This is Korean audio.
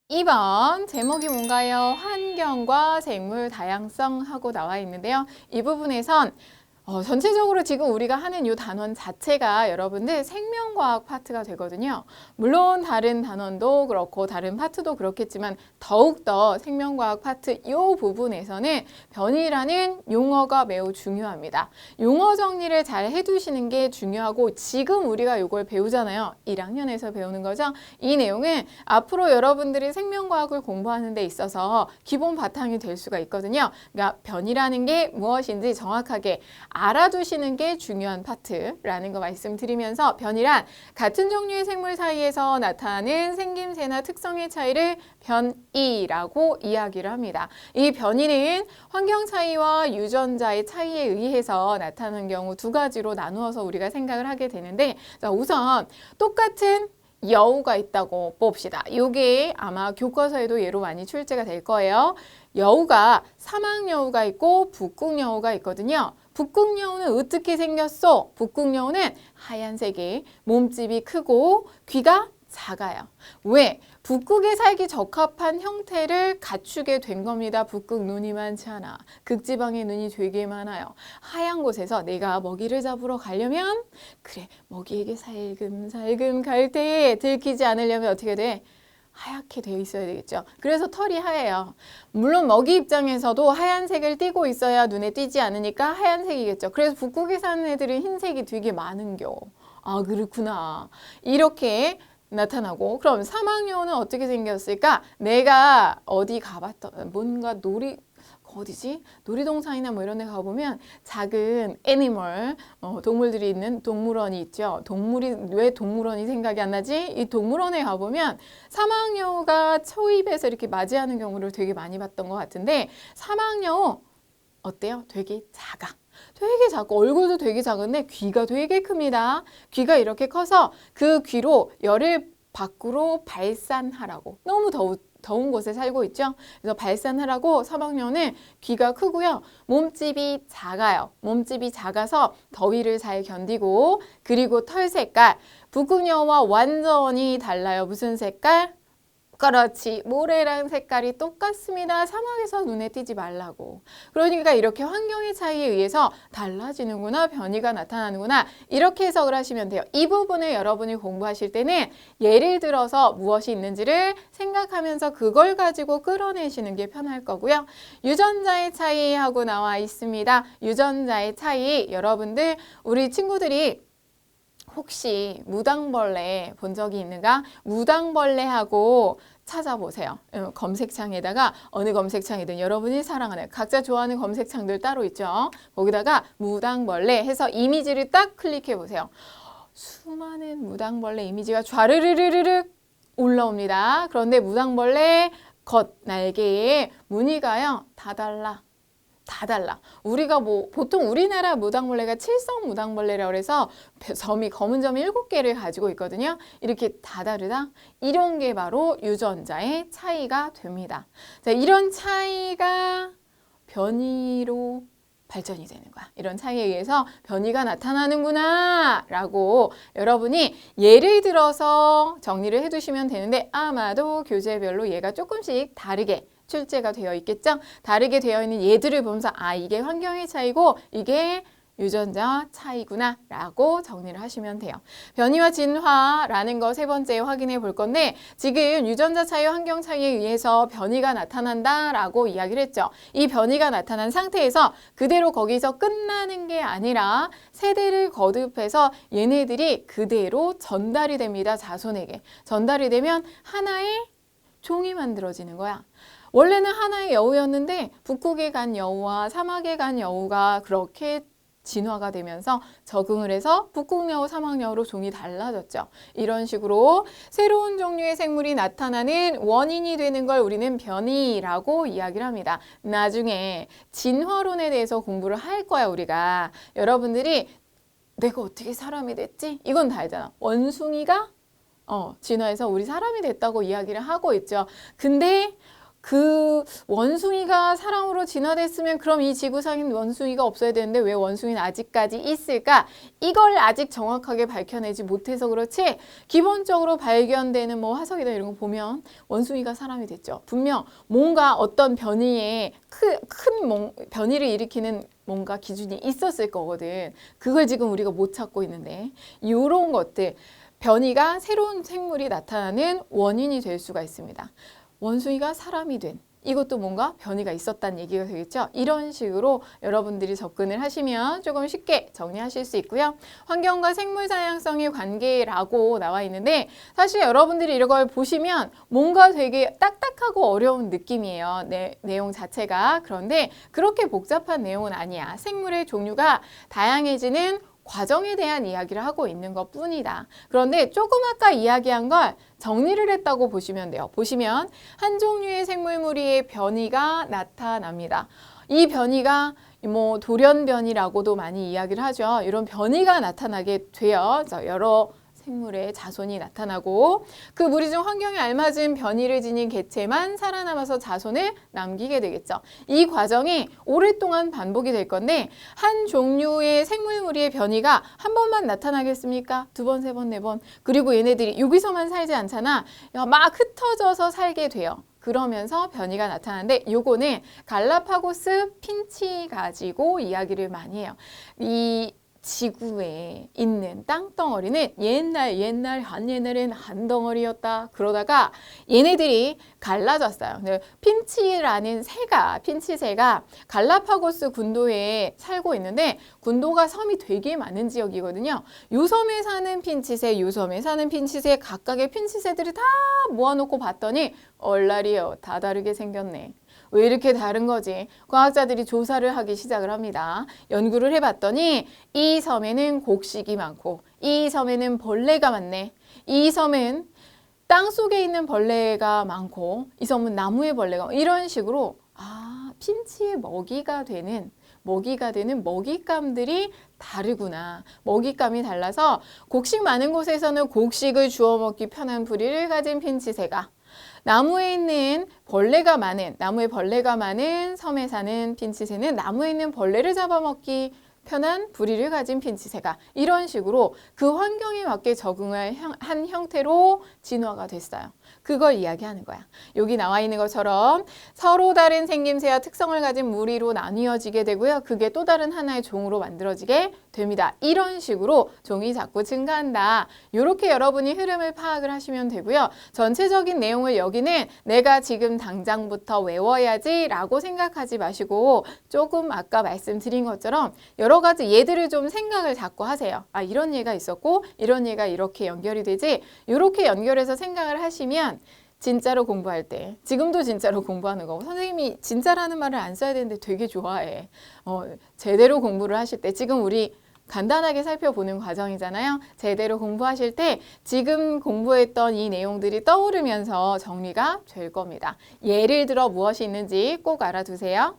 2번 제목이 뭔가요? 환경과 생물 다양성 하고 나와 있는데요. 이 부분에선 전체적으로 지금 우리가 하는 이 단원 자체가 여러분들 생명과학 파트가 되거든요. 물론 다른 단원도 그렇고 다른 파트도 그렇겠지만 더욱더 생명과학 파트 이 부분에서는 변이라는 용어가 매우 중요합니다. 용어 정리를 잘 해두시는 게 중요하고 지금 우리가 이걸 배우잖아요. 1학년에서 배우는 거죠. 이 내용은 앞으로 여러분들이 생명과학을 공부하는 데 있어서 기본 바탕이 될 수가 있거든요. 그러니까 변이라는 게 무엇인지 정확하게 알아두시는 게 중요한 파트라는 거 말씀드리면서 변이란 같은 종류의 생물 사이에서 나타나는 생김새나 특성의 차이를 변이라고 이야기를 합니다. 이 변이는 환경 차이와 유전자의 차이에 의해서 나타나는 경우 두 가지로 나누어서 우리가 생각을 하게 되는데 자, 우선 똑같은 여우가 있다고 봅시다. 이게 아마 교과서에도 예로 많이 출제가 될 거예요. 여우가 사막여우가 있고 북극여우가 있거든요. 북극여우는 어떻게 생겼어? 북극여우는 하얀색에 몸집이 크고 귀가 작아요. 왜? 북극에 살기 적합한 형태를 갖추게 된 겁니다. 북극 눈이 많지 않아. 극지방에 눈이 되게 많아요. 하얀 곳에서 내가 먹이를 잡으러 가려면 그래 먹이에게 살금살금 갈 때 들키지 않으려면 어떻게 돼? 하얗게 되어 있어야 되겠죠. 그래서 털이 하얘요. 물론 먹이 입장에서도 하얀색을 띠고 있어야 눈에 띄지 않으니까 하얀색이겠죠. 그래서 북극에 사는 애들은 흰색이 되게 많은 겨. 아 그렇구나. 이렇게 나타나고 그럼 사막여우는 어떻게 생겼을까? 내가 어디 가봤던 뭔가 어디지? 놀이동산이나 뭐 이런 데 가보면 작은 애니멀, 동물들이 있는 동물원이 있죠. 왜 동물원이 생각이 안 나지? 이 동물원에 가보면 사막여우가 초입에서 이렇게 맞이하는 경우를 되게 많이 봤던 것 같은데 사막여우 어때요? 되게 작아. 되게 작고 얼굴도 되게 작은데 귀가 되게 큽니다. 귀가 이렇게 커서 그 귀로 열을 밖으로 발산하라고 너무 더운 곳에 살고 있죠. 그래서 발산하라고 사막여우는 귀가 크고요. 몸집이 작아요. 몸집이 작아서 더위를 잘 견디고 그리고 털 색깔 북극여우와 완전히 달라요. 무슨 색깔? 그렇지. 모래랑 색깔이 똑같습니다. 사막에서 눈에 띄지 말라고. 그러니까 이렇게 환경의 차이에 의해서 달라지는구나. 변이가 나타나는구나. 이렇게 해석을 하시면 돼요. 이 부분을 여러분이 공부하실 때는 예를 들어서 무엇이 있는지를 생각하면서 그걸 가지고 끌어내시는 게 편할 거고요. 유전자의 차이하고 나와 있습니다. 유전자의 차이 여러분들 우리 친구들이 혹시 무당벌레 본 적이 있는가? 무당벌레하고 찾아보세요. 검색창에다가 어느 검색창이든 여러분이 사랑하는 각자 좋아하는 검색창들 따로 있죠. 거기다가 무당벌레 해서 이미지를 딱 클릭해 보세요. 수많은 무당벌레 이미지가 좌르르르르륵 올라옵니다. 그런데 무당벌레 겉 날개에 무늬가요 다 달라. 우리가 보통 우리나라 무당벌레가 칠성 무당벌레라고 해서 점이 검은 점이 7개를 가지고 있거든요. 이렇게 다 다르다. 이런 게 바로 유전자의 차이가 됩니다. 자, 이런 차이가 변이로 발전이 되는 거야. 이런 차이에 의해서 변이가 나타나는구나 라고 여러분이 예를 들어서 정리를 해두시면 되는데 아마도 교재별로 얘가 조금씩 다르게 출제가 되어 있겠죠? 다르게 되어 있는 예들을 보면서 이게 환경의 차이고 이게 유전자 차이구나 라고 정리를 하시면 돼요. 변이와 진화라는 거 세 번째 확인해 볼 건데 지금 유전자 차이와 환경 차이에 의해서 변이가 나타난다 라고 이야기를 했죠. 이 변이가 나타난 상태에서 그대로 거기서 끝나는 게 아니라 세대를 거듭해서 얘네들이 그대로 전달이 됩니다. 자손에게. 전달이 되면 하나의 종이 만들어지는 거야. 원래는 하나의 여우였는데 북극에 간 여우와 사막에 간 여우가 그렇게 진화가 되면서 적응을 해서 북극여우, 사막여우로 종이 달라졌죠. 이런 식으로 새로운 종류의 생물이 나타나는 원인이 되는 걸 우리는 변이라고 이야기를 합니다. 나중에 진화론에 대해서 공부를 할 거야 우리가. 여러분들이 내가 어떻게 사람이 됐지? 이건 다 알잖아. 원숭이가 진화해서 우리 사람이 됐다고 이야기를 하고 있죠. 근데 그 원숭이가 사람으로 진화됐으면 그럼 이 지구상엔 원숭이가 없어야 되는데 왜 원숭이는 아직까지 있을까? 이걸 아직 정확하게 밝혀내지 못해서 그렇지, 기본적으로 발견되는 뭐 화석이다 이런 거 보면 원숭이가 사람이 됐죠. 분명 뭔가 어떤 변이에 큰 변이를 일으키는 뭔가 기준이 있었을 거거든. 그걸 지금 우리가 못 찾고 있는데, 이런 것들, 변이가 새로운 생물이 나타나는 원인이 될 수가 있습니다. 원숭이가 사람이 된, 이것도 뭔가 변이가 있었다는 얘기가 되겠죠. 이런 식으로 여러분들이 접근을 하시면 조금 쉽게 정리하실 수 있고요. 환경과 생물 다양성의 관계라고 나와 있는데, 사실 여러분들이 이걸 보시면 뭔가 되게 딱딱하고 어려운 느낌이에요. 내용 자체가. 그런데 그렇게 복잡한 내용은 아니야. 생물의 종류가 다양해지는 과정에 대한 이야기를 하고 있는 것 뿐이다. 그런데 조금 아까 이야기한 걸 정리를 했다고 보시면 돼요. 보시면 한 종류의 생물 무리의 변이가 나타납니다. 이 변이가 뭐 돌연변이라고도 많이 이야기를 하죠. 이런 변이가 나타나게 돼요. 여러 생물의 자손이 나타나고, 그 무리 중 환경에 알맞은 변이를 지닌 개체만 살아남아서 자손을 남기게 되겠죠. 이 과정이 오랫동안 반복이 될 건데, 한 종류의 생물 무리의 변이가 한 번만 나타나겠습니까? 두 번, 세 번, 네 번. 그리고 얘네들이 여기서만 살지 않잖아. 막 흩어져서 살게 돼요. 그러면서 변이가 나타나는데, 요거는 갈라파고스 핀치 가지고 이야기를 많이 해요. 이 지구에 있는 땅덩어리는 옛날 한 옛날엔 한 덩어리였다. 그러다가 얘네들이 갈라졌어요. 핀치라는 핀치새가 갈라파고스 군도에 살고 있는데, 군도가 섬이 되게 많은 지역이거든요. 요 섬에 사는 핀치새, 요 섬에 사는 핀치새, 각각의 핀치새들이 다 모아놓고 봤더니 얼라리요, 다 다르게 생겼네. 왜 이렇게 다른 거지? 과학자들이 조사를 하기 시작을 합니다. 연구를 해봤더니 이 섬에는 곡식이 많고, 이 섬에는 벌레가 많네. 이 섬은 땅속에 있는 벌레가 많고, 이 섬은 나무의 벌레가, 이런 식으로 핀치의 먹이가 되는 먹잇감들이 다르구나. 먹잇감이 달라서 곡식 많은 곳에서는 곡식을 주워 먹기 편한 부리를 가진 핀치새가, 나무에 벌레가 많은 섬에 사는 핀치새는 나무에 있는 벌레를 잡아먹기 편한 부리를 가진 핀치새가, 이런 식으로 그 환경에 맞게 적응을 한 형태로 진화가 됐어요. 그걸 이야기하는 거야. 여기 나와 있는 것처럼 서로 다른 생김새와 특성을 가진 무리로 나뉘어지게 되고요. 그게 또 다른 하나의 종으로 만들어지게 됩니다. 이런 식으로 종이 자꾸 증가한다. 이렇게 여러분이 흐름을 파악을 하시면 되고요. 전체적인 내용을 여기는 내가 지금 당장부터 외워야지 라고 생각하지 마시고, 조금 아까 말씀드린 것처럼 여러 가지 예들을 좀 생각을 자꾸 하세요. 이런 예가 있었고 이런 예가 이렇게 연결이 되지, 이렇게 연결해서 생각을 하시면 진짜로 공부할 때, 지금도 진짜로 공부하는 거고, 선생님이 진짜라는 말을 안 써야 되는데 되게 좋아해. 제대로 공부를 하실 때, 지금 우리 간단하게 살펴보는 과정이잖아요. 제대로 공부하실 때 지금 공부했던 이 내용들이 떠오르면서 정리가 될 겁니다. 예를 들어 무엇이 있는지 꼭 알아두세요.